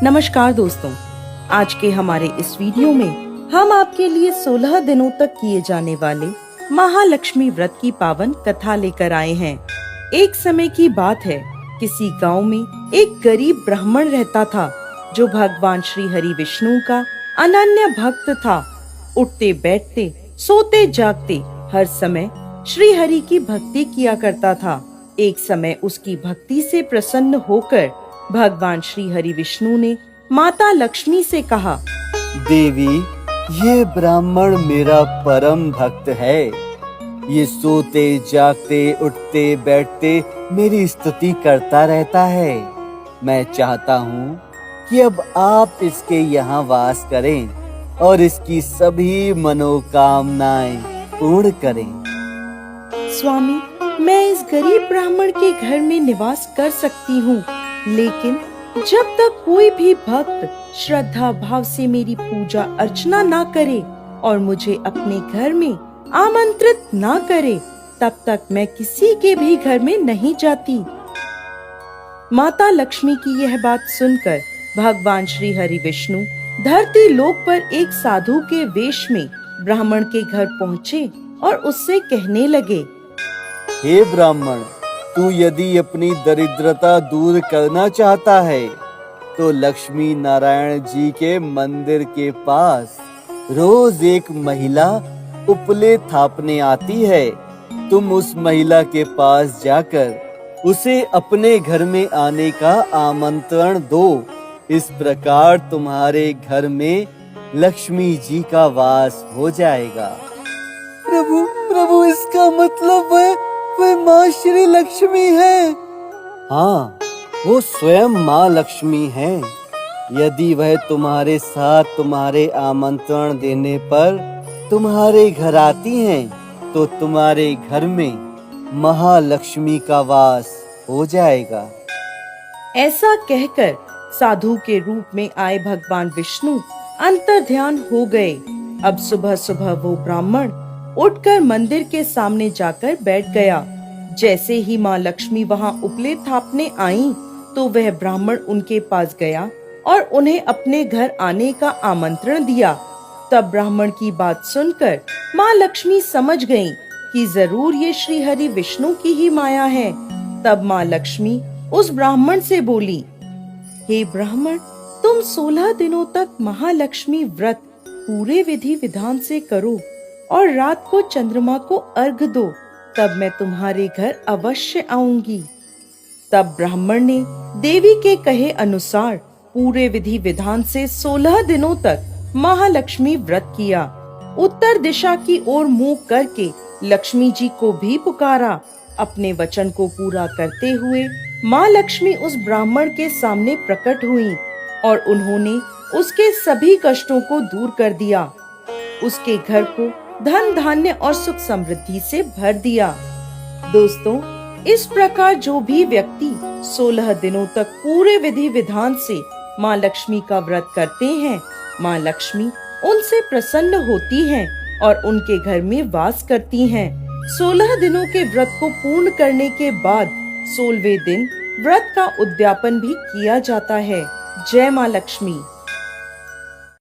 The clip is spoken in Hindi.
नमस्कार दोस्तों, आज के हमारे इस वीडियो में हम आपके लिए 16 दिनों तक किए जाने वाले महालक्ष्मी व्रत की पावन कथा लेकर आए हैं। एक समय की बात है, किसी गांव में एक गरीब ब्राह्मण रहता था जो भगवान श्री हरि विष्णु का अनन्य भक्त था। उठते बैठते सोते जागते हर समय श्री हरि की भक्ति किया करता था। एक समय उसकी भक्ति से प्रसन्न होकर भगवान श्री हरि विष्णु ने माता लक्ष्मी से कहा, देवी, ये ब्राह्मण मेरा परम भक्त है। ये सोते जागते उठते बैठते मेरी स्तुति करता रहता है। मैं चाहता हूँ कि अब आप इसके यहाँ वास करें और इसकी सभी मनोकामनाएं पूर्ण करें। स्वामी, मैं इस गरीब ब्राह्मण के घर में निवास कर सकती हूँ, लेकिन जब तक कोई भी भक्त श्रद्धा भाव से मेरी पूजा अर्चना ना करे और मुझे अपने घर में आमंत्रित ना करे, तब तक मैं किसी के भी घर में नहीं जाती। माता लक्ष्मी की यह बात सुनकर भगवान श्री हरि विष्णु धरती लोक पर एक साधु के वेश में ब्राह्मण के घर पहुँचे और उससे कहने लगे, हे ब्राह्मण, तू यदि अपनी दरिद्रता दूर करना चाहता है तो लक्ष्मी नारायण जी के मंदिर के पास रोज एक महिला उपले थापने आती है। तुम उस महिला के पास जाकर उसे अपने घर में आने का आमंत्रण दो। इस प्रकार तुम्हारे घर में लक्ष्मी जी का वास हो जाएगा। प्रभु, इसका मतलब वह माँ श्री लक्ष्मी है। हाँ, वो स्वयं माँ लक्ष्मी है। यदि वह तुम्हारे साथ तुम्हारे आमंत्रण देने पर तुम्हारे घर आती हैं, तो तुम्हारे घर में महालक्ष्मी का वास हो जाएगा। ऐसा कहकर साधु के रूप में आए भगवान विष्णु अंतर्ध्यान हो गए। अब सुबह सुबह वो ब्राह्मण उठकर मंदिर के सामने जाकर बैठ गया। जैसे ही माँ लक्ष्मी वहाँ उपले थापने आई, तो वह ब्राह्मण उनके पास गया और उन्हें अपने घर आने का आमंत्रण दिया। तब ब्राह्मण की बात सुनकर माँ लक्ष्मी समझ गईं कि जरूर ये श्री हरि विष्णु की ही माया है। तब माँ लक्ष्मी उस ब्राह्मण से बोली, हे ब्राह्मण, तुम 16 दिनों तक महालक्ष्मी व्रत पूरे विधि विधान से करो और रात को चंद्रमा को अर्घ दो, तब मैं तुम्हारे घर अवश्य आऊंगी। तब ब्राह्मण ने देवी के कहे अनुसार पूरे विधि विधान से 16 दिनों तक महालक्ष्मी व्रत किया। उत्तर दिशा की ओर मुंह करके लक्ष्मी जी को भी पुकारा। अपने वचन को पूरा करते हुए माँ लक्ष्मी उस ब्राह्मण के सामने प्रकट हुई और उन्होंने उसके सभी कष्टों को दूर कर दिया। उसके घर को धन धान्य और सुख समृद्धि से भर दिया। दोस्तों, इस प्रकार जो भी व्यक्ति 16 दिनों तक पूरे विधि विधान से माँ लक्ष्मी का व्रत करते हैं, माँ लक्ष्मी उनसे प्रसन्न होती हैं और उनके घर में वास करती हैं। 16 दिनों के व्रत को पूर्ण करने के बाद 16वें दिन व्रत का उद्यापन भी किया जाता है। जय माँ लक्ष्मी।